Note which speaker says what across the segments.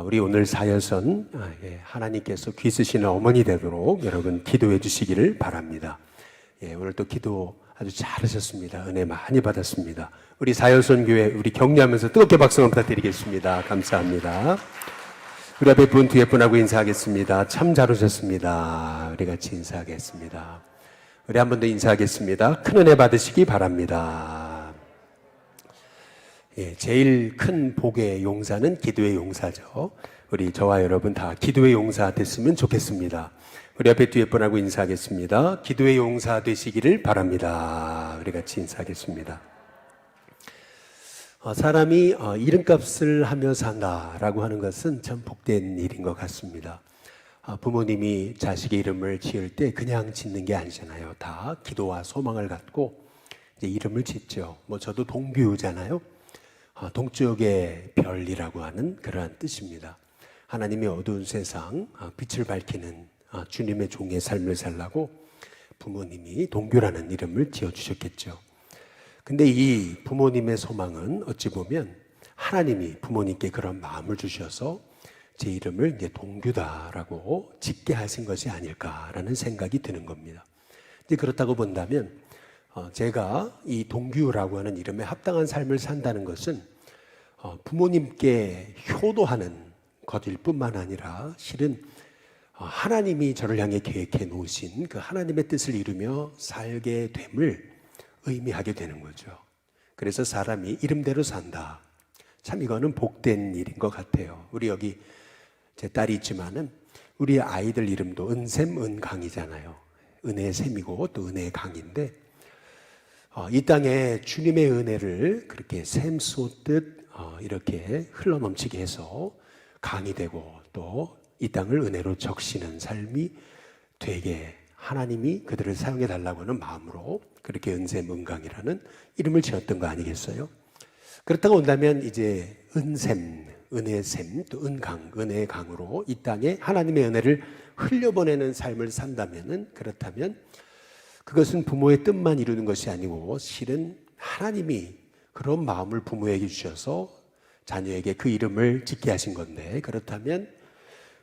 Speaker 1: 우리 오늘 사여선 하나님께서 귀 쓰시는 어머니 되도록 여러분 기도해 주시기를 바랍니다. 오늘 또 기도 아주 잘하셨습니다. 은혜 많이 받았습니다. 우리 사여선 교회 우리 격려하면서 뜨겁게 박수 한번 부탁드리겠습니다. 감사합니다. 우리 앞에 분 뒤에 분하고 인사하겠습니다. 참 잘 오셨습니다. 우리 같이 인사하겠습니다. 우리 한 번 더 인사하겠습니다. 큰 은혜 받으시기 바랍니다. 제일 큰 복의 용사는 기도의 용사죠. 우리 저와 여러분 다 기도의 용사 됐으면 좋겠습니다. 우리 앞에 뒤에 분하고 인사하겠습니다. 기도의 용사 되시기를 바랍니다. 우리 같이 인사하겠습니다. 사람이 이름값을 하며 산다라고 하는 것은 참 복된 일인 것 같습니다. 부모님이 자식의 이름을 지을 때 그냥 짓는 게 아니잖아요. 다 기도와 소망을 갖고 이제 이름을 짓죠. 저도 동규잖아요. 동쪽의 별이라고 하는 그러한 뜻입니다. 하나님의 어두운 세상 빛을 밝히는 주님의 종의 삶을 살라고 부모님이 동규라는 이름을 지어주셨겠죠. 근데 이 부모님의 소망은 어찌 보면 하나님이 부모님께 그런 마음을 주셔서 제 이름을 이제 동규다라고 짓게 하신 것이 아닐까라는 생각이 드는 겁니다. 이제 그렇다고 본다면 제가 이 동규라고 하는 이름에 합당한 삶을 산다는 것은 부모님께 효도하는 것일 뿐만 아니라 실은 하나님이 저를 향해 계획해 놓으신 그 하나님의 뜻을 이루며 살게 됨을 의미하게 되는 거죠. 그래서 사람이 이름대로 산다. 참 이거는 복된 일인 것 같아요. 우리 여기 제 딸이 있지만은 우리 아이들 이름도 은샘, 은강이잖아요. 은혜의 샘이고 또 은혜의 강인데 이 땅에 주님의 은혜를 그렇게 샘 쏟듯 이렇게 흘러넘치게 해서 강이 되고 또 이 땅을 은혜로 적시는 삶이 되게 하나님이 그들을 사용해 달라고 하는 마음으로 그렇게 은샘, 은강이라는 이름을 지었던 거 아니겠어요? 그렇다고 본다면 이제 은샘, 은혜의 샘, 또 은강, 은혜의 강으로 이 땅에 하나님의 은혜를 흘려보내는 삶을 산다면은 그렇다면 그것은 부모의 뜻만 이루는 것이 아니고 실은 하나님이 그런 마음을 부모에게 주셔서 자녀에게 그 이름을 짓게 하신 건데 그렇다면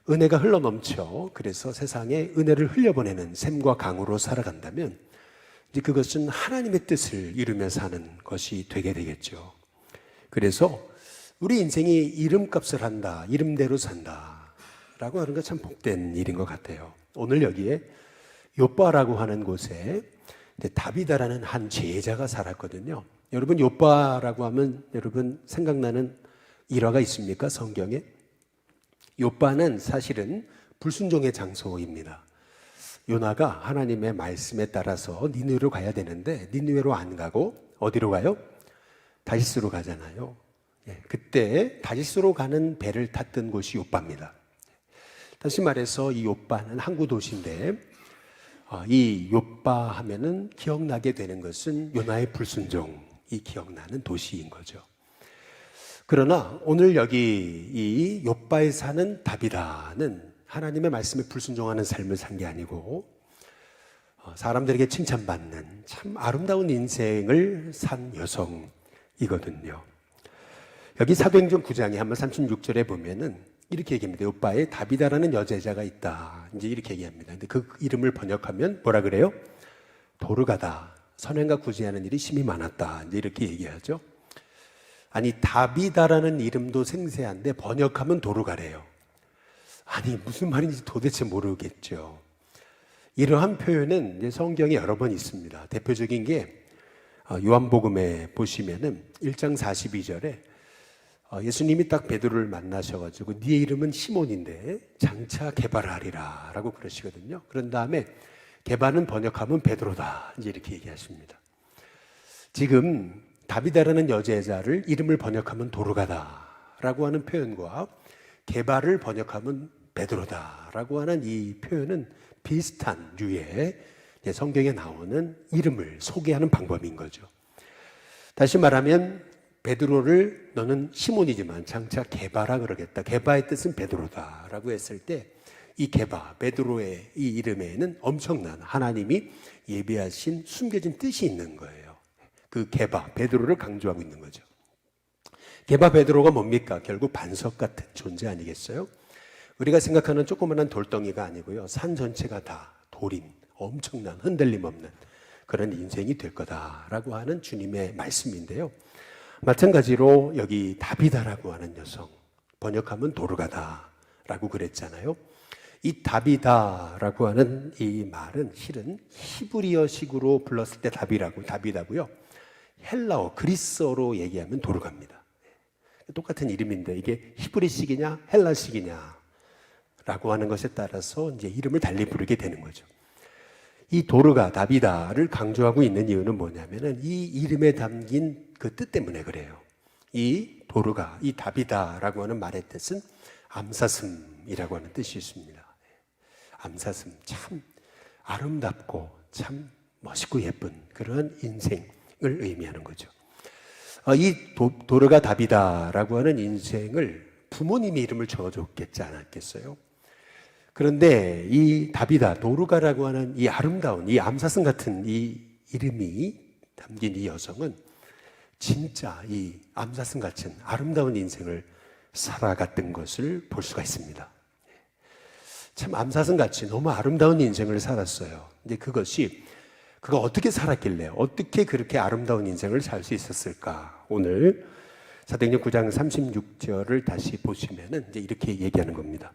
Speaker 1: 은혜가 흘러넘쳐 그래서 세상에 은혜를 흘려보내는 샘과 강으로 살아간다면 이제 그것은 하나님의 뜻을 이루며 사는 것이 되게 되겠죠. 그래서 우리 인생이 이름값을 한다, 이름대로 산다라고 하는 것 참 복된 일인 것 같아요. 오늘 여기에 욥바라고 하는 곳에 다비다라는 한 제자가 살았거든요. 여러분 욥바라고 하면 여러분 생각나는 일화가 있습니까? 성경에? 욥바는 사실은 불순종의 장소입니다. 요나가 하나님의 말씀에 따라서 니느웨로 가야 되는데 니느웨로 안 가고 어디로 가요? 다시스로 가잖아요. 그때 다시스로 가는 배를 탔던 곳이 욥바입니다. 다시 말해서 이 욥바는 항구 도시인데 이 욥바 하면은 기억나게 되는 것은 요나의 불순종이 기억나는 도시인 거죠. 그러나 오늘 여기 이 욥바에 사는 다비다는 하나님의 말씀에 불순종하는 삶을 산 게 아니고 사람들에게 칭찬받는 참 아름다운 인생을 산 여성이거든요. 여기 사도행전 9장에 한번 36절에 보면은 이렇게 얘기합니다. 욥바에 다비다라는 여제자가 있다. 이제 이렇게 얘기합니다. 근데 그 이름을 번역하면 뭐라 그래요? 도르가다. 선행과 구제하는 일이 심히 많았다. 이제 이렇게 얘기하죠. 아니 다비다라는 이름도 생생한데 번역하면 도르가래요. 아니 무슨 말인지 도대체 모르겠죠. 이러한 표현은 이제 성경에 여러 번 있습니다. 대표적인 게 요한복음에 보시면은 1장 42절에 예수님이 딱 베드로를 만나셔가지고 네 이름은 시몬인데 장차 게바라리라 라고 그러시거든요. 그런 다음에 게바는 번역하면 베드로다 이제 이렇게 얘기하십니다. 지금 다비다라는 여제자를 이름을 번역하면 도르가다 라고 하는 표현과 게바를 번역하면 베드로다 라고 하는 이 표현은 비슷한 류의 성경에 나오는 이름을 소개하는 방법인 거죠. 다시 말하면 베드로를 너는 시몬이지만 장차 게바라 그러겠다. 게바의 뜻은 베드로다 라고 했을 때 이 게바, 베드로의 이 이름에는 엄청난 하나님이 예비하신 숨겨진 뜻이 있는 거예요. 그 게바, 베드로를 강조하고 있는 거죠. 게바 베드로가 뭡니까? 결국 반석 같은 존재 아니겠어요? 우리가 생각하는 조그만한 돌덩이가 아니고요. 산 전체가 다 돌인, 엄청난 흔들림 없는 그런 인생이 될 거다라고 하는 주님의 말씀인데요. 마찬가지로 여기 다비다라고 하는 여성, 번역하면 도르가다라고 그랬잖아요. 이 다비다라고 하는 이 말은 실은 히브리어식으로 불렀을 때 다비다고요. 헬라어, 그리스어로 얘기하면 도르가입니다. 똑같은 이름인데 이게 히브리식이냐 헬라식이냐 라고 하는 것에 따라서 이제 이름을 달리 부르게 되는 거죠. 이 도르가, 다비다를 강조하고 있는 이유는 뭐냐면은 이 이름에 담긴 그 뜻 때문에 그래요. 이 도르가, 이 다비다라고 하는 말의 뜻은 암사슴이라고 하는 뜻이 있습니다. 암사슴, 참 아름답고 참 멋있고 예쁜 그런 인생을 의미하는 거죠. 이 도르가 다비다라고 하는 인생을 부모님이 이름을 지어줬겠지 않았겠어요? 그런데 이 다비다, 도르가라고 하는 이 아름다운, 이 암사슴 같은 이 이름이 담긴 이 여성은 진짜 이 암사슴 같은 아름다운 인생을 살아갔던 것을 볼 수가 있습니다. 참 암사슴 같이 너무 아름다운 인생을 살았어요. 근데 그가 어떻게 살았길래 어떻게 그렇게 아름다운 인생을 살 수 있었을까? 오늘 사도행전 9장 36절을 다시 보시면은 이제 이렇게 얘기하는 겁니다.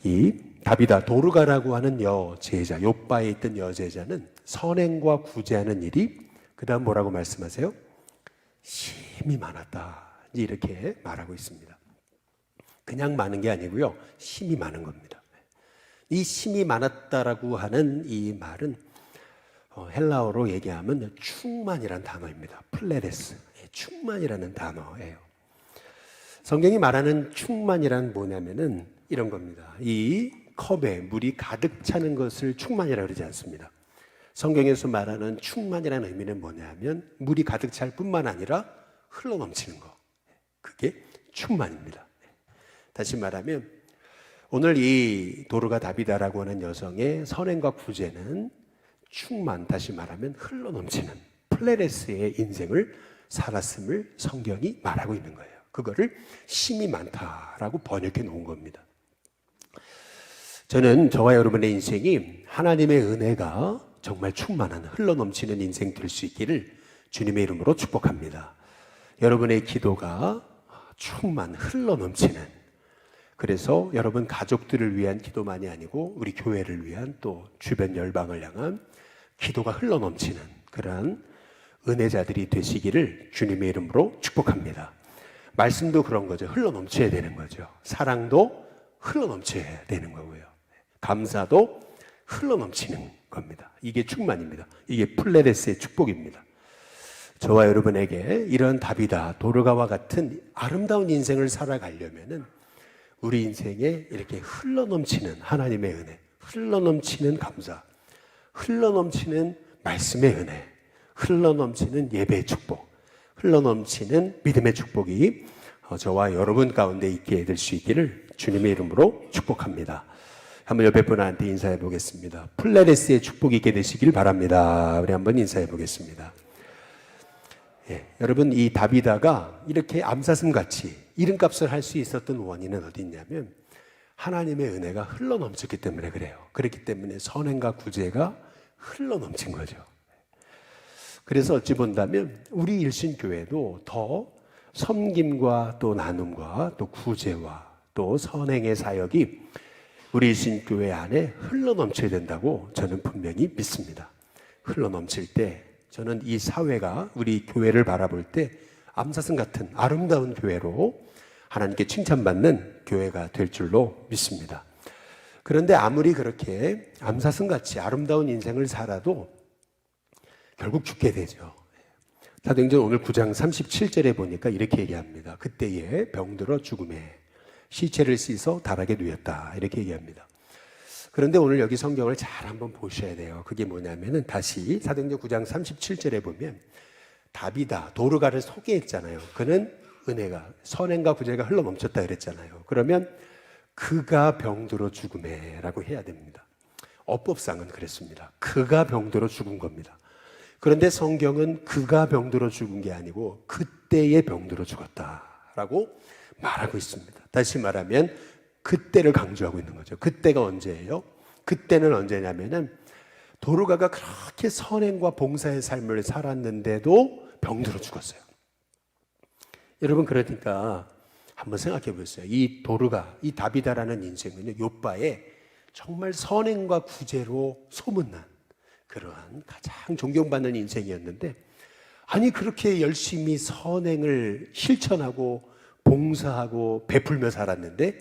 Speaker 1: 이 다비다, 도르가라고 하는 여제자, 욥바에 있던 여제자는 선행과 구제하는 일이 그다음 뭐라고 말씀하세요? 심이 많았다. 이렇게 말하고 있습니다. 그냥 많은 게 아니고요. 심이 많은 겁니다. 이 심이 많았다라고 하는 이 말은 헬라어로 얘기하면 충만이라는 단어입니다. 플레레스, 충만이라는 단어예요. 성경이 말하는 충만이란 뭐냐면은 이런 겁니다. 이 컵에 물이 가득 차는 것을 충만이라고 그러지 않습니다. 성경에서 말하는 충만이라는 의미는 뭐냐면 물이 가득 찰 뿐만 아니라 흘러넘치는 거. 그게 충만입니다. 다시 말하면 오늘 이 도르가 다비다라고 하는 여성의 선행과 구제는 충만, 다시 말하면 흘러넘치는 플레레스의 인생을 살았음을 성경이 말하고 있는 거예요. 그거를 심이 많다라고 번역해 놓은 겁니다. 저는 저와 여러분의 인생이 하나님의 은혜가 정말 충만한 흘러넘치는 인생 될 수 있기를 주님의 이름으로 축복합니다. 여러분의 기도가 충만 흘러넘치는, 그래서 여러분 가족들을 위한 기도만이 아니고 우리 교회를 위한 또 주변 열방을 향한 기도가 흘러넘치는 그러한 은혜자들이 되시기를 주님의 이름으로 축복합니다. 말씀도 그런 거죠. 흘러넘쳐야 되는 거죠. 사랑도 흘러넘쳐야 되는 거고요. 감사도 흘러넘치는 겁니다. 이게 충만입니다. 이게 플레레스의 축복입니다. 저와 여러분에게 이런 다비다, 도르가와 같은 아름다운 인생을 살아가려면은 우리 인생에 이렇게 흘러넘치는 하나님의 은혜, 흘러넘치는 감사, 흘러넘치는 말씀의 은혜, 흘러넘치는 예배의 축복, 흘러넘치는 믿음의 축복이 저와 여러분 가운데 있게 될 수 있기를 주님의 이름으로 축복합니다. 한번 옆에 분한테 인사해 보겠습니다. 플레레스의 축복이 있게 되시길 바랍니다. 우리 한번 인사해 보겠습니다. 여러분, 이 다비다가 이렇게 암사슴같이 이름값을 할 수 있었던 원인은 어디 있냐면 하나님의 은혜가 흘러넘쳤기 때문에 그래요. 그렇기 때문에 선행과 구제가 흘러넘친 거죠. 그래서 어찌 본다면 우리 일신교회도 더 섬김과 또 나눔과 또 구제와 또 선행의 사역이 우리 일신교회 안에 흘러넘쳐야 된다고 저는 분명히 믿습니다. 흘러넘칠 때 저는 이 사회가 우리 교회를 바라볼 때 암사슴 같은 아름다운 교회로 하나님께 칭찬받는 교회가 될 줄로 믿습니다. 그런데 아무리 그렇게 암사슴같이 아름다운 인생을 살아도 결국 죽게 되죠. 사도행전 오늘 9장 37절에 보니까 이렇게 얘기합니다. 그때에 병들어 죽음에 시체를 씻어 다락에 누였다. 이렇게 얘기합니다. 그런데 오늘 여기 성경을 잘 한번 보셔야 돼요. 그게 뭐냐면은 다시 사도행전 9장 37절에 보면 다비다, 도르가를 소개했잖아요. 그는 은혜가, 선행과 구제가 흘러넘쳤다 그랬잖아요. 그러면 그가 병들어 죽음에 라고 해야 됩니다. 어법상은 그랬습니다. 그가 병들어 죽은 겁니다. 그런데 성경은 그가 병들어 죽은 게 아니고 그때에 병들어 죽었다. 라고 말하고 있습니다. 다시 말하면 그때를 강조하고 있는 거죠. 그때가 언제예요? 그때는 언제냐면은 도르가가 그렇게 선행과 봉사의 삶을 살았는데도 병들어 죽었어요. 여러분, 그러니까 한번 생각해 보세요. 이 도르가, 이 다비다라는 인생은요, 욥바의 정말 선행과 구제로 소문난 그러한 가장 존경받는 인생이었는데, 아니 그렇게 열심히 선행을 실천하고 봉사하고 베풀며 살았는데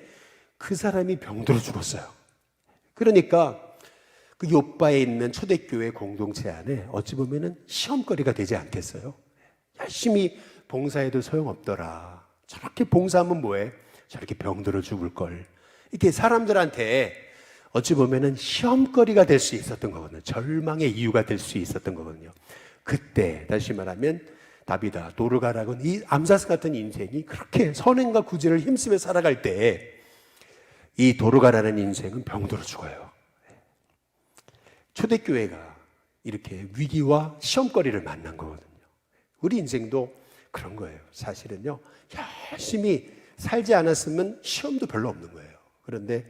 Speaker 1: 그 사람이 병들어 죽었어요. 그러니까 그 욥바에 있는 초대교회 공동체 안에 어찌 보면은 시험거리가 되지 않겠어요? 열심히 봉사해도 소용없더라. 저렇게 봉사하면 뭐해? 저렇게 병들어 죽을 걸. 이렇게 사람들한테 어찌 보면은 시험거리가 될 수 있었던 거거든요. 절망의 이유가 될 수 있었던 거거든요. 그때 다시 말하면 다비다, 도르가라고는 이 암사스 같은 인생이 그렇게 선행과 구제를 힘쓰며 살아갈 때 이 도르가라는 인생은 병들어 죽어요. 초대교회가 이렇게 위기와 시험거리를 만난 거거든요. 우리 인생도 그런 거예요. 사실은요, 열심히 살지 않았으면 시험도 별로 없는 거예요. 그런데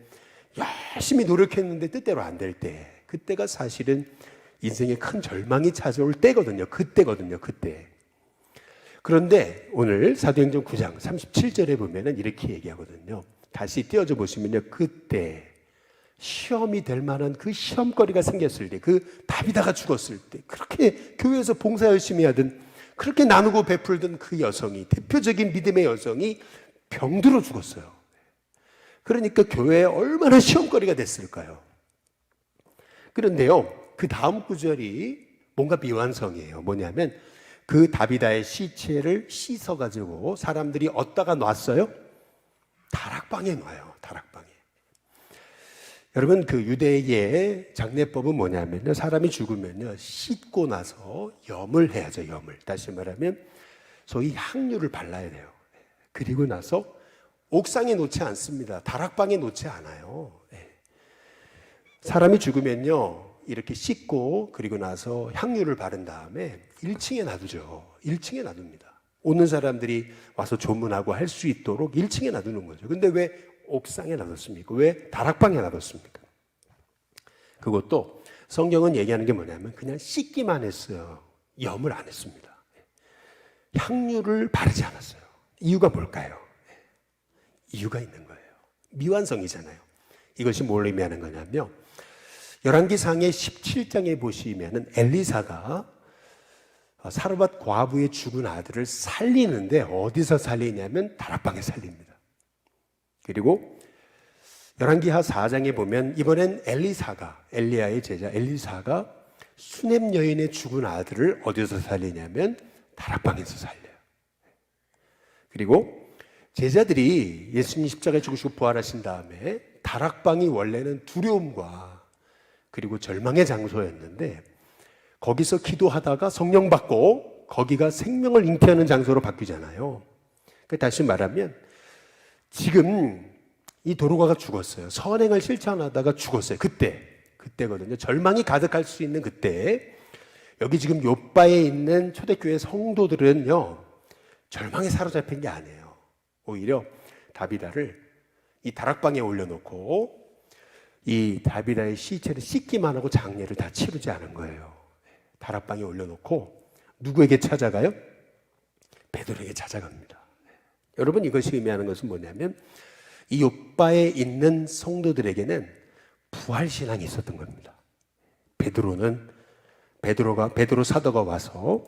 Speaker 1: 열심히 노력했는데 뜻대로 안 될 때, 그때가 사실은 인생에 큰 절망이 찾아올 때거든요. 그때거든요. 그때. 그런데 오늘 사도행전 9장 37절에 보면은 이렇게 얘기하거든요. 다시 띄워줘 보시면요, 그때 시험이 될 만한 그 시험거리가 생겼을 때, 그 다비다가 죽었을 때, 그렇게 교회에서 봉사 열심히 하던, 그렇게 나누고 베풀던 그 여성이, 대표적인 믿음의 여성이 병들어 죽었어요. 그러니까 교회에 얼마나 시험거리가 됐을까요? 그런데요, 그 다음 구절이 뭔가 미완성이에요. 뭐냐면 그 다비다의 시체를 씻어가지고 사람들이 얻다가 놨어요. 다락방에 놔요. 다락방에. 여러분, 그 유대의 장례법은 뭐냐면요, 사람이 죽으면요 씻고 나서 염을 해야죠. 염을. 다시 말하면 소위 향유를 발라야 돼요. 그리고 나서 옥상에 놓지 않습니다. 다락방에 놓지 않아요. 사람이 죽으면요 이렇게 씻고 그리고 나서 향유를 바른 다음에 1층에 놔두죠. 1층에 놔둡니다. 오는 사람들이 와서 조문하고 할 수 있도록 1층에 놔두는 거죠. 근데 왜 옥상에 놔뒀습니까? 왜 다락방에 놔뒀습니까? 그것도 성경은 얘기하는 게 뭐냐면 그냥 씻기만 했어요. 염을 안 했습니다. 향유를 바르지 않았어요. 이유가 뭘까요? 이유가 있는 거예요. 미완성이잖아요. 이것이 뭘 의미하는 거냐면 열왕기상의 17장에 보시면은 엘리사가 사르밧 과부의 죽은 아들을 살리는데 어디서 살리냐면 다락방에 살립니다. 그리고 열왕기하 4장에 보면 이번엔 엘리야의 제자 엘리사가 수넴 여인의 죽은 아들을 어디서 살리냐면 다락방에서 살려요. 그리고 제자들이 예수님 십자가에 죽으시고 부활하신 다음에 다락방이 원래는 두려움과 그리고 절망의 장소였는데 거기서 기도하다가 성령 받고 거기가 생명을 잉태하는 장소로 바뀌잖아요. 다시 말하면 지금 이 도르가가 죽었어요. 선행을 실천하다가 죽었어요. 그때거든요. 절망이 가득할 수 있는 그때. 여기 지금 욥바에 있는 초대교회 성도들은요 절망에 사로잡힌 게 아니에요. 오히려 다비다를 이 다락방에 올려놓고 이 다비다의 시체를 씻기만 하고 장례를 다 치르지 않은 거예요. 다락방에 올려놓고 누구에게 찾아가요? 베드로에게 찾아갑니다. 여러분, 이것이 의미하는 것은 뭐냐면 이 욥바에 있는 성도들에게는 부활신앙이 있었던 겁니다. 베드로 사도가 와서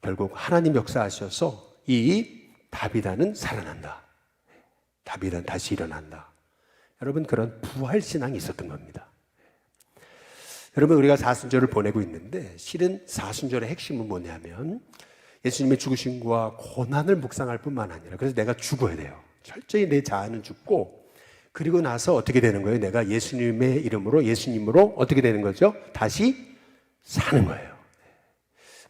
Speaker 1: 결국 하나님 역사하셔서 이 다비다는 살아난다. 다비다는 다시 일어난다. 여러분, 그런 부활신앙이 있었던 겁니다. 여러분, 우리가 사순절을 보내고 있는데 실은 사순절의 핵심은 뭐냐면 예수님의 죽으심과 고난을 묵상할 뿐만 아니라 그래서 내가 죽어야 돼요. 철저히 내 자아는 죽고 그리고 나서 어떻게 되는 거예요? 내가 예수님의 이름으로 예수님으로 어떻게 되는 거죠? 다시 사는 거예요.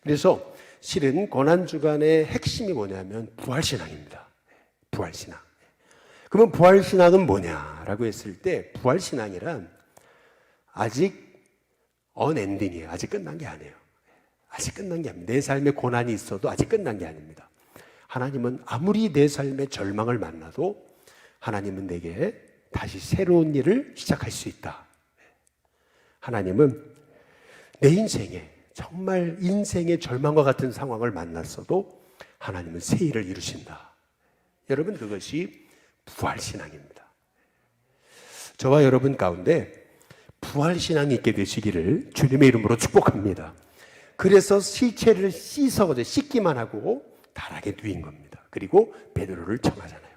Speaker 1: 그래서 실은 고난주간의 핵심이 뭐냐면 부활신앙입니다. 부활신앙. 그러면 부활신앙은 뭐냐라고 했을 때 부활신앙이란 아직 언엔딩이에요. 아직 끝난 게 아니에요. 아직 끝난 게 아닙니다. 내 삶에 고난이 있어도 아직 끝난 게 아닙니다. 하나님은 아무리 내 삶에 절망을 만나도 하나님은 내게 다시 새로운 일을 시작할 수 있다. 하나님은 내 인생에 정말 인생의 절망과 같은 상황을 만났어도 하나님은 새 일을 이루신다. 여러분, 그것이 부활신앙입니다. 저와 여러분 가운데 부활신앙이 있게 되시기를 주님의 이름으로 축복합니다. 그래서 시체를 씻기만 하고 다락에 누인 겁니다. 그리고 베드로를 청하잖아요.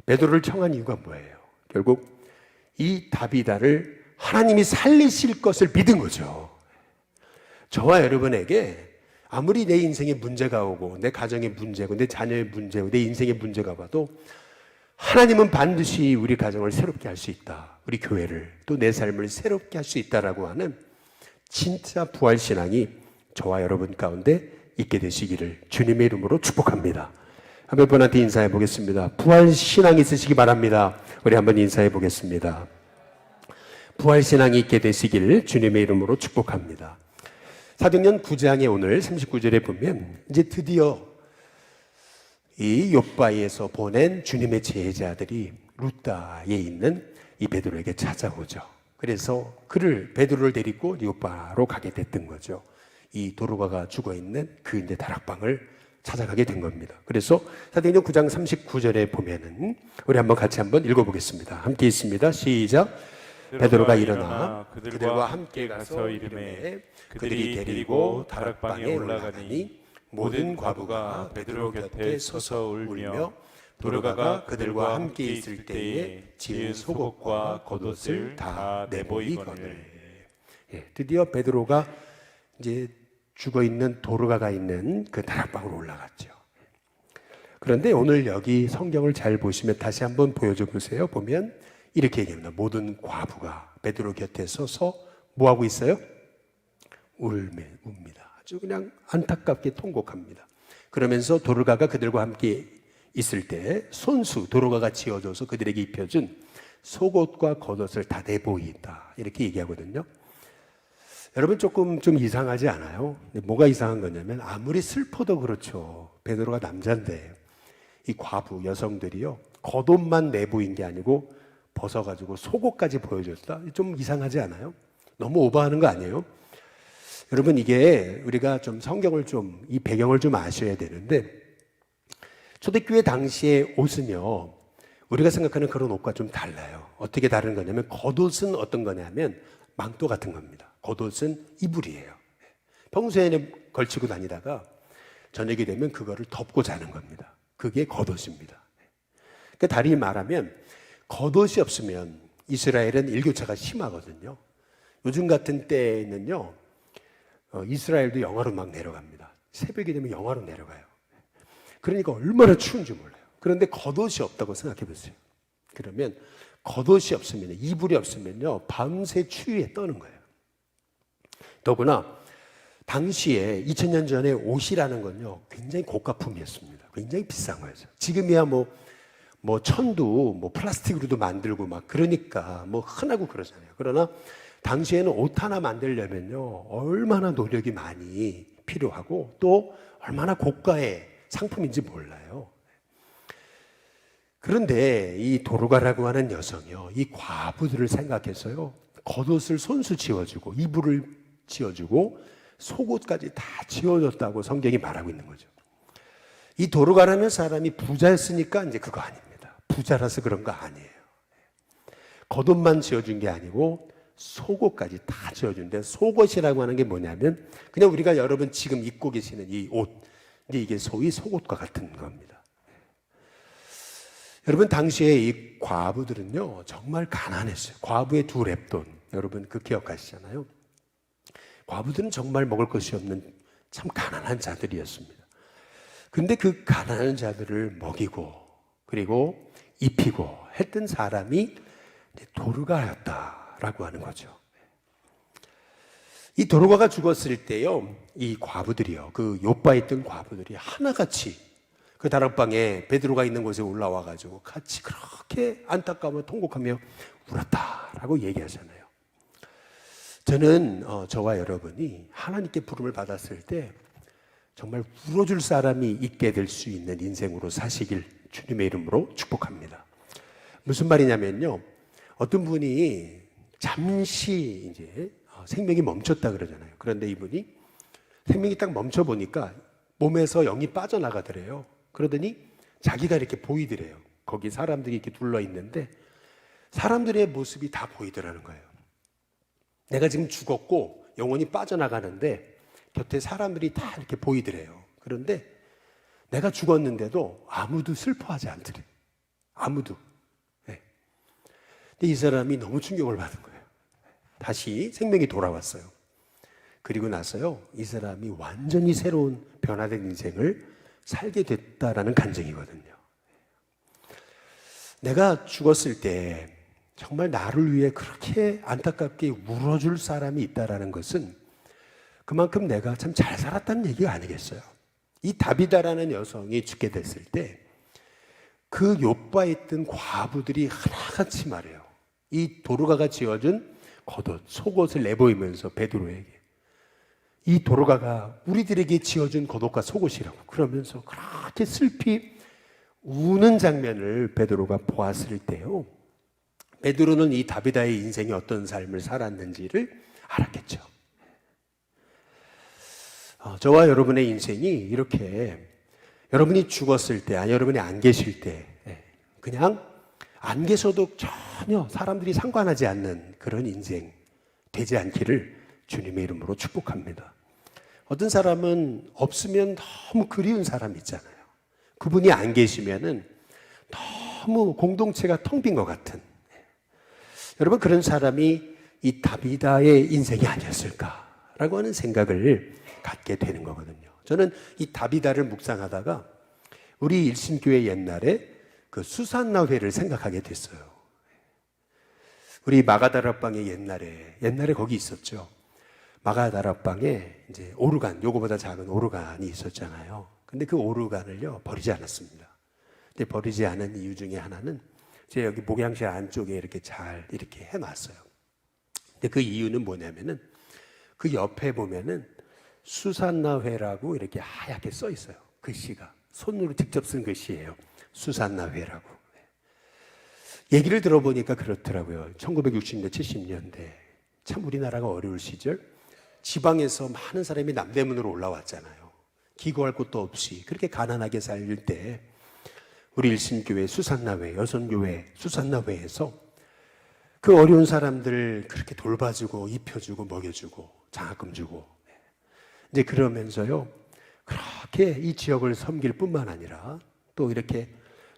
Speaker 1: 베드로를 청한 이유가 뭐예요? 결국 이 다비다를 하나님이 살리실 것을 믿은 거죠. 저와 여러분에게 아무리 내 인생에 문제가 오고 내 가정에 문제고 내 자녀의 문제고 내 인생에 문제가 와도 하나님은 반드시 우리 가정을 새롭게 할 수 있다. 우리 교회를 또 내 삶을 새롭게 할 수 있다라고 하는 진짜 부활신앙이 저와 여러분 가운데 있게 되시기를 주님의 이름으로 축복합니다. 한 분한테 인사해 보겠습니다. 부활신앙이 있으시기 바랍니다. 우리 한번 인사해 보겠습니다. 부활신앙이 있게 되시기를 주님의 이름으로 축복합니다. 사도행전 9장에 오늘 39절에 보면 이제 드디어 이 욥바에서 보낸 주님의 제자들이 루다에 있는 이 베드로에게 찾아오죠. 그래서 베드로를 데리고 욥바로 가게 됐던 거죠. 이 도로가가 죽어 있는 그 이제 다락방을 찾아가게 된 겁니다. 그래서 사도행전 9장 39절에 보면은 우리 한번 같이 한번 읽어보겠습니다. 함께 있습니다. 시작. 베드로가 일어나 그들과 함께 가서 이르매 그들이 데리고 다락방에 올라가니 모든 과부가 베드로 곁에 서서 울며 도르가가 그들과 함께 있을 때에 지은 속옷과 겉옷을 다 내보이거늘. 드디어 베드로가 이제 죽어 있는 도르가가 있는 그 다락방으로 올라갔죠. 그런데 오늘 여기 성경을 잘 보시면 다시 한번 보여줘 보세요. 보면 이렇게 얘기합니다. 모든 과부가 베드로 곁에 서서 뭐 하고 있어요? 웁니다. 아주 그냥 안타깝게 통곡합니다. 그러면서 도르가가 그들과 함께 있을 때 도르가가 지어줘서 그들에게 입혀준 속옷과 겉옷을 다 내보이다. 이렇게 얘기하거든요. 여러분 조금 좀 이상하지 않아요? 뭐가 이상한 거냐면 아무리 슬퍼도 그렇죠. 베드로가 남자인데 이 과부 여성들이요 겉옷만 내보인 게 아니고 벗어가지고 속옷까지 보여줬다? 좀 이상하지 않아요? 너무 오버하는 거 아니에요? 여러분 이게 우리가 좀 성경을 좀 이 배경을 좀 아셔야 되는데 초대교회 당시의 옷은요 우리가 생각하는 그런 옷과 좀 달라요. 어떻게 다른 거냐면 겉옷은 어떤 거냐면 망토 같은 겁니다. 겉옷은 이불이에요. 평소에는 걸치고 다니다가 저녁이 되면 그거를 덮고 자는 겁니다. 그게 겉옷입니다. 그러니까 다리 말하면 겉옷이 없으면 이스라엘은 일교차가 심하거든요. 요즘 같은 때에는요 이스라엘도 영하로 막 내려갑니다. 새벽이 되면 영하로 내려가요. 그러니까 얼마나 추운지 몰라요. 그런데 겉옷이 없다고 생각해 보세요. 그러면 겉옷이 없으면 이불이 없으면요 밤새 추위에 떠는 거예요. 더구나 당시에 2000년 전에 옷이라는 건요 굉장히 고가품이었습니다. 굉장히 비싼 거였어요. 지금이야 뭐 천도 플라스틱으로도 만들고 막 그러니까 흔하고 그러잖아요. 그러나 당시에는 옷 하나 만들려면요 얼마나 노력이 많이 필요하고 또 얼마나 고가의 상품인지 몰라요. 그런데 이 도르가라고 하는 여성이요 이 과부들을 생각해서요 겉옷을 손수 지어주고 이불을 지어주고 속옷까지 다 지어줬다고 성경이 말하고 있는 거죠. 이 도르가라는 사람이 부자였으니까 이제 그거 아닙니다. 부자라서 그런 거 아니에요. 겉옷만 지어준 게 아니고 속옷까지 다 지어준데 속옷이라고 하는 게 뭐냐면 그냥 우리가 여러분 지금 입고 계시는 이 옷, 이게 소위 속옷과 같은 겁니다. 여러분 당시에 이 과부들은요 정말 가난했어요. 과부의 두 렙돈 여러분 그 기억하시잖아요. 과부들은 정말 먹을 것이 없는 참 가난한 자들이었습니다. 근데 그 가난한 자들을 먹이고 그리고 입히고 했던 사람이 도르가였다라고 하는 거죠. 이 도르가가 죽었을 때요 이 과부들이요 그 욥바에 있던 과부들이 하나같이 그 다락방에 베드로가 있는 곳에 올라와 가지고 같이 그렇게 안타까워 통곡하며 울었다라고 얘기하잖아요. 저는 저와 여러분이 하나님께 부름을 받았을 때 정말 울어줄 사람이 있게 될 수 있는 인생으로 사시길 주님의 이름으로 축복합니다. 무슨 말이냐면요, 어떤 분이 잠시 이제 생명이 멈췄다 그러잖아요. 그런데 이분이 생명이 딱 멈춰 보니까 몸에서 영이 빠져나가더래요. 그러더니 자기가 이렇게 보이더래요. 거기 사람들이 이렇게 둘러 있는데 사람들의 모습이 다 보이더라는 거예요. 내가 지금 죽었고 영혼이 빠져나가는데 곁에 사람들이 다 이렇게 보이더래요. 그런데 내가 죽었는데도 아무도 슬퍼하지 않더래요. 아무도. 네. 근데 이 사람이 너무 충격을 받은 거예요. 다시 생명이 돌아왔어요. 그리고 나서요, 이 사람이 완전히 새로운 변화된 인생을 살게 됐다라는 간증이거든요. 내가 죽었을 때 정말 나를 위해 그렇게 안타깝게 울어줄 사람이 있다라는 것은 그만큼 내가 참 잘 살았다는 얘기가 아니겠어요. 이 다비다라는 여성이 죽게 됐을 때 그 욥바에 있던 과부들이 하나같이 말해요. 이 도르가가 지어준 겉옷, 속옷을 내보이면서 베드로에게 이 도르가가 우리들에게 지어준 겉옷과 속옷이라고 그러면서 그렇게 슬피 우는 장면을 베드로가 보았을 때요, 베드로는 이 다비다의 인생이 어떤 삶을 살았는지를 알았겠죠. 저와 여러분의 인생이 이렇게 여러분이 죽었을 때, 아니 여러분이 안 계실 때 그냥 안 계셔도 전혀 사람들이 상관하지 않는 그런 인생 되지 않기를 주님의 이름으로 축복합니다. 어떤 사람은 없으면 너무 그리운 사람 있잖아요. 그분이 안 계시면은 너무 공동체가 텅 빈 것 같은, 여러분 그런 사람이 이 다비다의 인생이 아니었을까라고 하는 생각을 갖게 되는 거거든요. 저는 이 다비다를 묵상하다가 우리 일신교회 옛날에 그 수산나회를 생각하게 됐어요. 우리 마가다락방에 옛날에 거기 있었죠. 마가다락방에 이제 오르간, 요거보다 작은 오르간이 있었잖아요. 근데 그 오르간을요, 버리지 않았습니다. 근데 버리지 않은 이유 중에 하나는 제 여기 목양실 안쪽에 이렇게 잘 이렇게 해놨어요. 근데 그 이유는 뭐냐면은 그 옆에 보면은 수산나회라고 이렇게 하얗게 써 있어요. 글씨가. 손으로 직접 쓴 글씨예요. 수산나회라고. 얘기를 들어보니까 그렇더라고요. 1960년대, 70년대. 참 우리나라가 어려울 시절 지방에서 많은 사람이 남대문으로 올라왔잖아요. 기거할 곳도 없이 그렇게 가난하게 살 때 우리 일신교회 수산나회, 여선교회 수산나회에서 그 어려운 사람들 그렇게 돌봐주고 입혀주고 먹여주고 장학금 주고 이제 그러면서요, 그렇게 이 지역을 섬길 뿐만 아니라 또 이렇게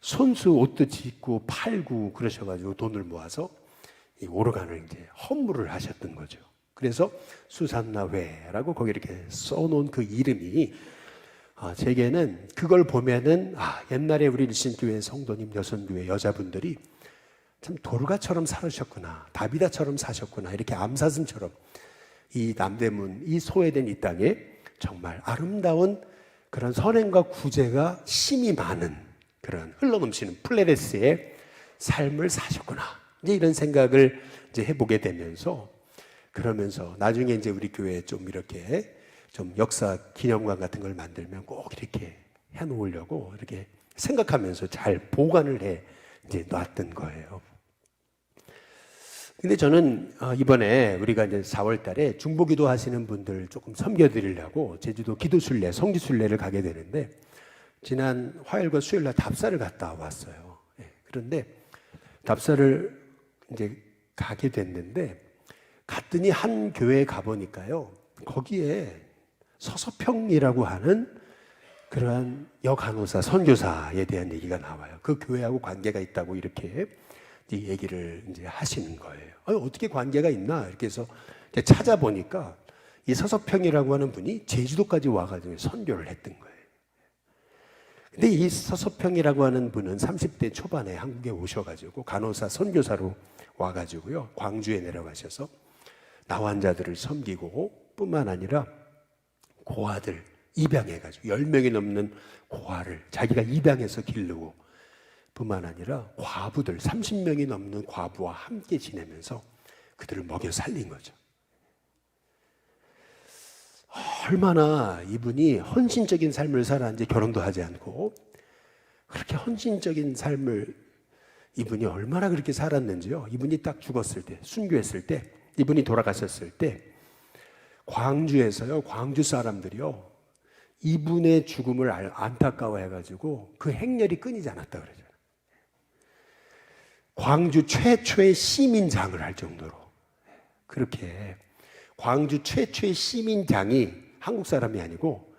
Speaker 1: 손수 옷도 짓고 팔고 그러셔가지고 돈을 모아서 이 오르간을 이제 헌물을 하셨던 거죠. 그래서 수산나회라고 거기 이렇게 써놓은 그 이름이 제게는 그걸 보면은 옛날에 우리 일신교회 성도님, 여선교회 여자분들이 참 도르가처럼 살으셨구나, 다비다처럼 사셨구나, 이렇게 암사슴처럼 이 남대문, 이 소외된 이 땅에 정말 아름다운 그런 선행과 구제가 심이 많은 그런 흘러넘치는 플레레스의 삶을 사셨구나, 이제 이런 생각을 이제 해보게 되면서, 그러면서 나중에 이제 우리 교회에 좀 이렇게 좀 역사 기념관 같은 걸 만들면 꼭 이렇게 해놓으려고 이렇게 생각하면서 잘 보관을 해 이제 놨던 거예요. 근데 저는 이번에 우리가 이제 4월 달에 중보기도 하시는 분들 조금 섬겨드리려고 제주도 기도순례, 성지순례를 가게 되는데 지난 화요일과 수요일 날 답사를 갔다 왔어요. 그런데 답사를 이제 가게 됐는데 갔더니 한 교회에 가보니까요, 거기에 서서평이라고 하는 그러한 여간호사, 선교사에 대한 얘기가 나와요. 그 교회하고 관계가 있다고 이렇게 얘기를 이제 하시는 거예요. 어떻게 관계가 있나? 이렇게 해서 찾아보니까 이 서서평이라고 하는 분이 제주도까지 와가지고 선교를 했던 거예요. 근데 이 서서평이라고 하는 분은 30대 초반에 한국에 오셔가지고 간호사, 선교사로 와가지고요, 광주에 내려가셔서 나환자들을 섬기고 뿐만 아니라 고아들 입양해가지고 10명이 넘는 고아를 자기가 입양해서 기르고 뿐만 아니라 과부들 30명이 넘는 과부와 함께 지내면서 그들을 먹여 살린 거죠. 얼마나 이분이 헌신적인 삶을 살았는지, 결혼도 하지 않고 그렇게 헌신적인 삶을 이분이 얼마나 그렇게 살았는지요. 이분이 딱 죽었을 때, 순교했을 때, 이분이 돌아가셨을 때 광주에서요, 광주 사람들이요, 이분의 죽음을 안타까워해가지고 그 행렬이 끊이지 않았다 그러죠. 광주 최초의 시민장을 할 정도로, 그렇게 광주 최초의 시민장이 한국 사람이 아니고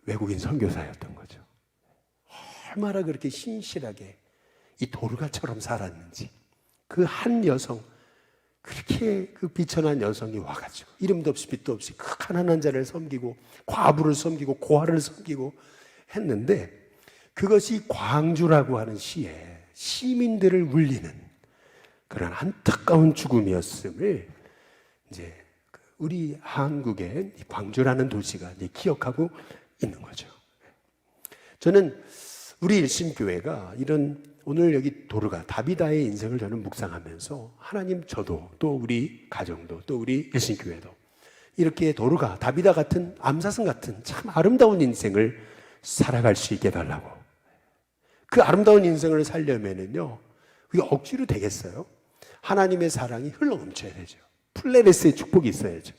Speaker 1: 외국인 선교사였던 거죠. 얼마나 그렇게 신실하게 이 도르가처럼 살았는지. 그 한 여성, 그렇게 그 비천한 여성이 와가지고 이름도 없이 빛도 없이 그 가난한 자를 섬기고 과부를 섬기고 고아를 섬기고 했는데, 그것이 광주라고 하는 시에 시민들을 울리는 그런 안타까운 죽음이었음을 이제 우리 한국의 광주라는 도시가 이제 기억하고 있는 거죠. 저는 우리 일심교회가 이런, 오늘 여기 도르가 다비다의 인생을 저는 묵상하면서 하나님, 저도 또 우리 가정도 또 우리 일심교회도 이렇게 도르가 다비다 같은, 암사슴 같은 참 아름다운 인생을 살아갈 수 있게 해달라고. 그 아름다운 인생을 살려면은요, 그게 억지로 되겠어요? 하나님의 사랑이 흘러넘쳐야 되죠. 플레레스의 축복이 있어야죠.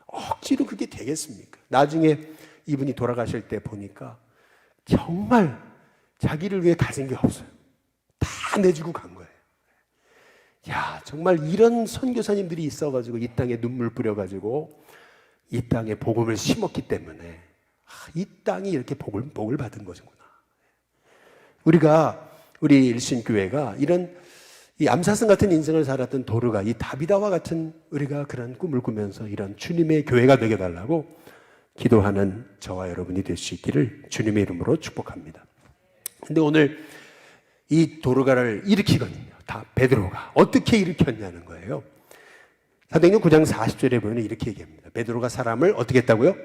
Speaker 1: 억지로 그게 되겠습니까? 나중에 이분이 돌아가실 때 보니까 정말 자기를 위해 가진 게 없어요. 다 내주고 간 거예요. 야, 정말 이런 선교사님들이 있어가지고 이 땅에 눈물 뿌려가지고 이 땅에 복음을 심었기 때문에 이 땅이 이렇게 복을 받은 것이구나. 우리 일신교회가 이런 이 암사슴 같은 인생을 살았던 도르가, 이 다비다와 같은 우리가 그런 꿈을 꾸면서 이런 주님의 교회가 되게 달라고 기도하는 저와 여러분이 될 수 있기를 주님의 이름으로 축복합니다. 근데 오늘 이 도르가를 일으키거든요. 다 베드로가 어떻게 일으켰냐는 거예요. 사도행전 9장 40절에 보면 이렇게 얘기합니다. 베드로가 사람을 어떻게 했다고요?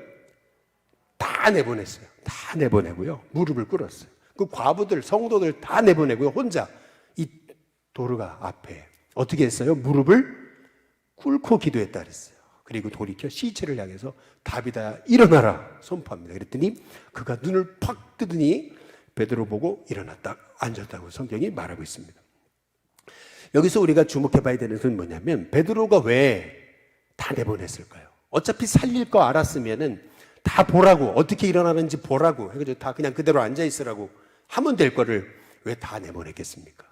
Speaker 1: 다 내보냈어요. 다 내보내고요, 무릎을 꿇었어요. 그 과부들, 성도들 다 내보내고요, 혼자 이 도르가 앞에 어떻게 했어요? 무릎을 꿇고 기도했다 그랬어요. 그리고 돌이켜 시체를 향해서 다비다야 일어나라 선포합니다. 그랬더니 그가 눈을 팍 뜨더니 베드로 보고 일어났다, 앉았다고 성경이 말하고 있습니다. 여기서 우리가 주목해 봐야 되는 것은 뭐냐면, 베드로가 왜 다 내보냈을까요? 어차피 살릴 거 알았으면은 다 보라고, 어떻게 일어나는지 보라고 해가지고 다 그냥 그대로 앉아 있으라고 하면 될 거를 왜 다 내보냈겠습니까?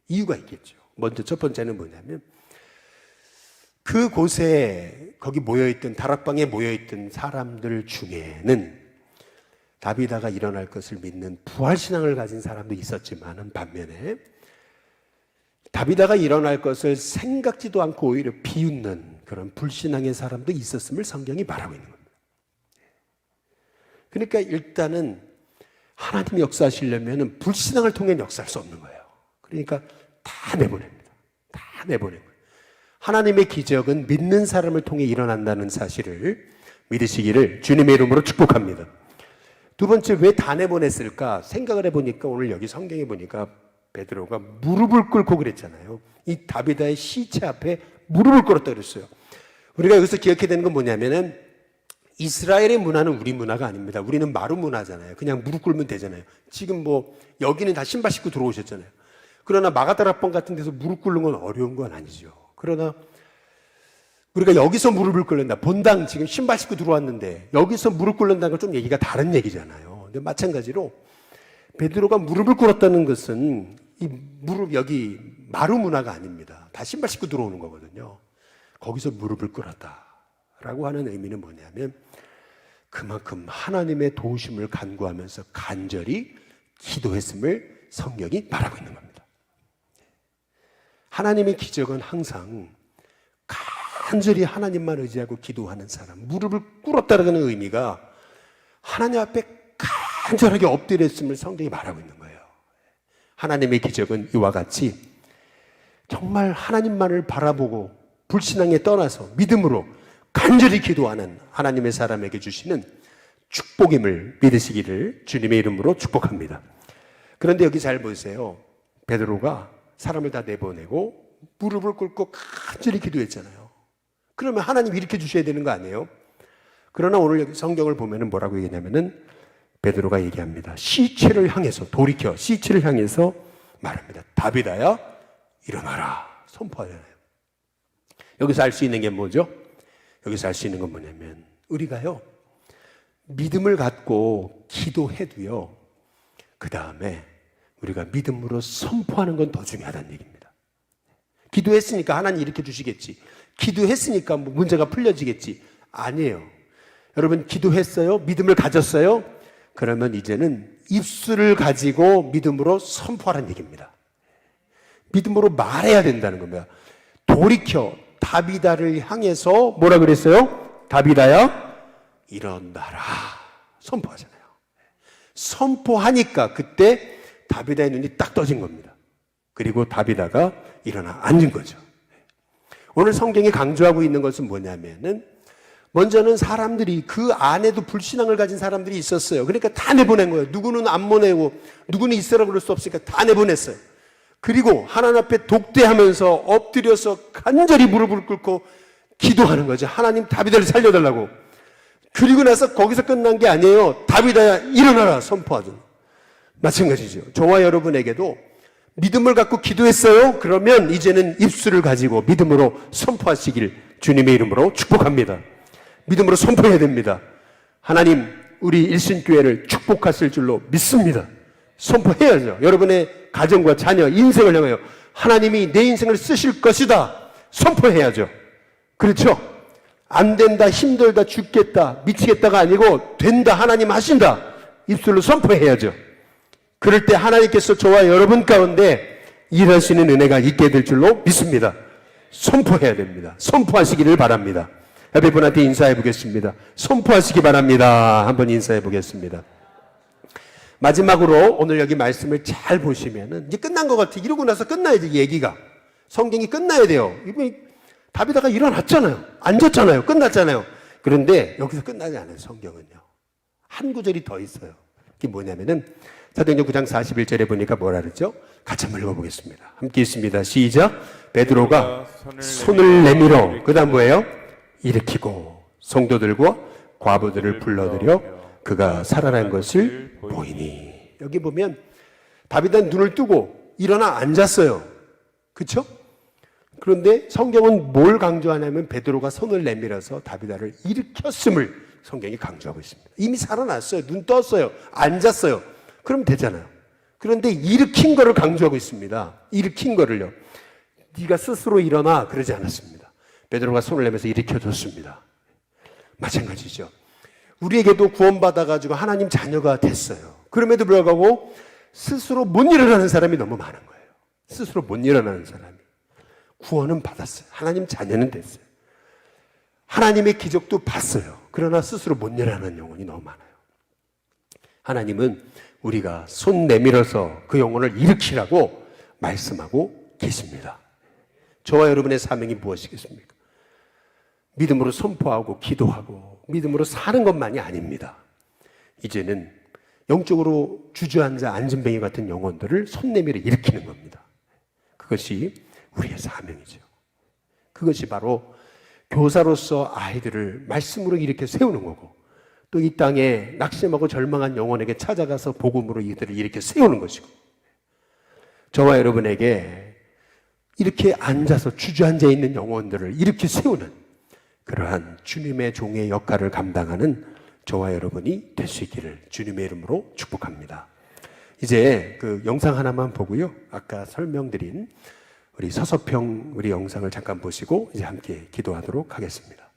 Speaker 1: 이유가 있겠죠. 먼저 첫 번째는 뭐냐면, 그곳에 거기 모여있던, 다락방에 모여있던 사람들 중에는 다비다가 일어날 것을 믿는 부활신앙을 가진 사람도 있었지만, 반면에 다비다가 일어날 것을 생각지도 않고 오히려 비웃는 그런 불신앙의 사람도 있었음을 성경이 말하고 있는 겁니다. 그러니까 일단은 하나님이 역사하시려면 불신앙을 통해 역사할 수 없는 거예요. 그러니까 다 내보냅니다. 다 내보내고, 하나님의 기적은 믿는 사람을 통해 일어난다는 사실을 믿으시기를 주님의 이름으로 축복합니다. 두 번째, 왜 다 내보냈을까 생각을 해보니까, 오늘 여기 성경에 보니까 베드로가 무릎을 꿇고 그랬잖아요. 이 다비다의 시체 앞에 무릎을 꿇었다 그랬어요. 우리가 여기서 기억해야 되는 건 뭐냐면은, 이스라엘의 문화는 우리 문화가 아닙니다. 우리는 마루 문화잖아요. 그냥 무릎 꿇으면 되잖아요. 지금 뭐 여기는 다 신발 신고 들어오셨잖아요. 그러나 마가다락방 같은 데서 무릎 꿇는 건 어려운 건 아니죠. 그러나 우리가 여기서 무릎을 꿇는다, 본당 지금 신발 신고 들어왔는데 여기서 무릎 꿇는다는 건 좀 얘기가 다른 얘기잖아요. 근데 마찬가지로 베드로가 무릎을 꿇었다는 것은 이 무릎, 여기 마루 문화가 아닙니다. 다 신발 신고 들어오는 거거든요. 거기서 무릎을 꿇었다라고 하는 의미는 뭐냐면, 그만큼 하나님의 도우심을 간구하면서 간절히 기도했음을 성경이 말하고 있는 겁니다. 하나님의 기적은 항상 간절히 하나님만 의지하고 기도하는 사람, 무릎을 꿇었다는 의미가 하나님 앞에 간절하게 엎드렸음을 성경이 말하고 있는 거예요. 하나님의 기적은 이와 같이 정말 하나님만을 바라보고 불신앙에 떠나서 믿음으로 간절히 기도하는 하나님의 사람에게 주시는 축복임을 믿으시기를 주님의 이름으로 축복합니다. 그런데 여기 잘 보세요. 베드로가 사람을 다 내보내고 무릎을 꿇고 간절히 기도했잖아요. 그러면 하나님 일으켜 주셔야 되는 거 아니에요? 그러나 오늘 여기 성경을 보면은 뭐라고 얘기하냐면은 베드로가 얘기합니다. 시체를 향해서 돌이켜 시체를 향해서 말합니다. 다비다야 일어나라 선포하잖아요. 여기서 알 수 있는 게 뭐죠? 여기서 알 수 있는 건 뭐냐면 우리가요 믿음을 갖고 기도해도요 그 다음에 우리가 믿음으로 선포하는 건 더 중요하다는 얘기입니다. 기도했으니까 하나님 일으켜 주시겠지, 기도했으니까 뭐 문제가 풀려지겠지, 아니에요. 여러분 기도했어요? 믿음을 가졌어요? 그러면 이제는 입술을 가지고 믿음으로 선포하라는 얘기입니다. 믿음으로 말해야 된다는 겁니다. 돌이켜 다비다를 향해서 뭐라 그랬어요? 다비다야 일어나라 선포하잖아요. 선포하니까 그때 다비다의 눈이 딱 떠진 겁니다. 그리고 다비다가 일어나 앉은 거죠. 오늘 성경이 강조하고 있는 것은 뭐냐면은 먼저는 사람들이 그 안에도 불신앙을 가진 사람들이 있었어요. 그러니까 다 내보낸 거예요. 누구는 안 보내고 누구는 있으라고 그럴 수 없으니까 다 내보냈어요. 그리고 하나님 앞에 독대하면서 엎드려서 간절히 무릎을 꿇고 기도하는 거죠. 하나님 다비다를 살려달라고. 그리고 나서 거기서 끝난 게 아니에요. 다비다야 일어나라 선포하죠. 마찬가지죠. 저와 여러분에게도 믿음을 갖고 기도했어요. 그러면 이제는 입술을 가지고 믿음으로 선포하시길 주님의 이름으로 축복합니다. 믿음으로 선포해야 됩니다. 하나님 우리 일신교회를 축복하실 줄로 믿습니다. 선포해야죠. 여러분의 가정과 자녀, 인생을 향하여 하나님이 내 인생을 쓰실 것이다 선포해야죠. 그렇죠? 안 된다, 힘들다, 죽겠다, 미치겠다가 아니고 된다, 하나님 하신다 입술로 선포해야죠. 그럴 때 하나님께서 저와 여러분 가운데 일하시는 은혜가 있게 될 줄로 믿습니다. 선포해야 됩니다. 선포하시기를 바랍니다. 옆에 분한테 인사해 보겠습니다. 선포하시기 바랍니다. 한번 인사해 보겠습니다. 마지막으로 오늘 여기 말씀을 잘 보시면은 이제 끝난 것 같아. 이러고 나서 끝나야지 얘기가. 성경이 끝나야 돼요. 다비다가 일어났잖아요. 앉았잖아요. 끝났잖아요. 그런데 여기서 끝나지 않아요. 성경은요. 한 구절이 더 있어요. 그게 뭐냐면은 사도행전 9장 41절에 보니까 뭐라 그러죠? 같이 한번 읽어보겠습니다. 함께 있습니다. 시작. 베드로가 손을 내밀어 그 다음 뭐예요? 일으키고 성도들과 과부들을 불러들여 그가 살아난 것을 보이니. 여기 보면 다비다는 눈을 뜨고 일어나 앉았어요. 그렇죠? 그런데 성경은 뭘 강조하냐면 베드로가 손을 내밀어서 다비다를 일으켰음을 성경이 강조하고 있습니다. 이미 살아났어요. 눈 떴어요. 앉았어요. 그럼 되잖아요. 그런데 일으킨 거를 강조하고 있습니다. 일으킨 거를요. 네가 스스로 일어나 그러지 않았습니다. 베드로가 손을 내면서 일으켜줬습니다. 마찬가지죠. 우리에게도 구원받아가지고 하나님 자녀가 됐어요. 그럼에도 불구하고 스스로 못 일어나는 사람이 너무 많은 거예요. 스스로 못 일어나는 사람이. 구원은 받았어요. 하나님 자녀는 됐어요. 하나님의 기적도 봤어요. 그러나 스스로 못 일어나는 영혼이 너무 많아요. 하나님은 우리가 손 내밀어서 그 영혼을 일으키라고 말씀하고 계십니다. 저와 여러분의 사명이 무엇이겠습니까? 믿음으로 선포하고 기도하고 믿음으로 사는 것만이 아닙니다. 이제는 영적으로 주저앉아 앉은뱅이 같은 영혼들을 손 내밀어 일으키는 겁니다. 그것이 우리의 사명이죠. 그것이 바로 교사로서 아이들을 말씀으로 이렇게 세우는 거고 또 이 땅에 낙심하고 절망한 영혼에게 찾아가서 복음으로 이들을 이렇게 세우는 것이고 저와 여러분에게 이렇게 앉아서 주저앉아 있는 영혼들을 이렇게 세우는 그러한 주님의 종의 역할을 감당하는 저와 여러분이 될 수 있기를 주님의 이름으로 축복합니다. 이제 그 영상 하나만 보고요. 아까 설명드린 우리 서서평 우리 영상을 잠깐 보시고 이제 함께 기도하도록 하겠습니다.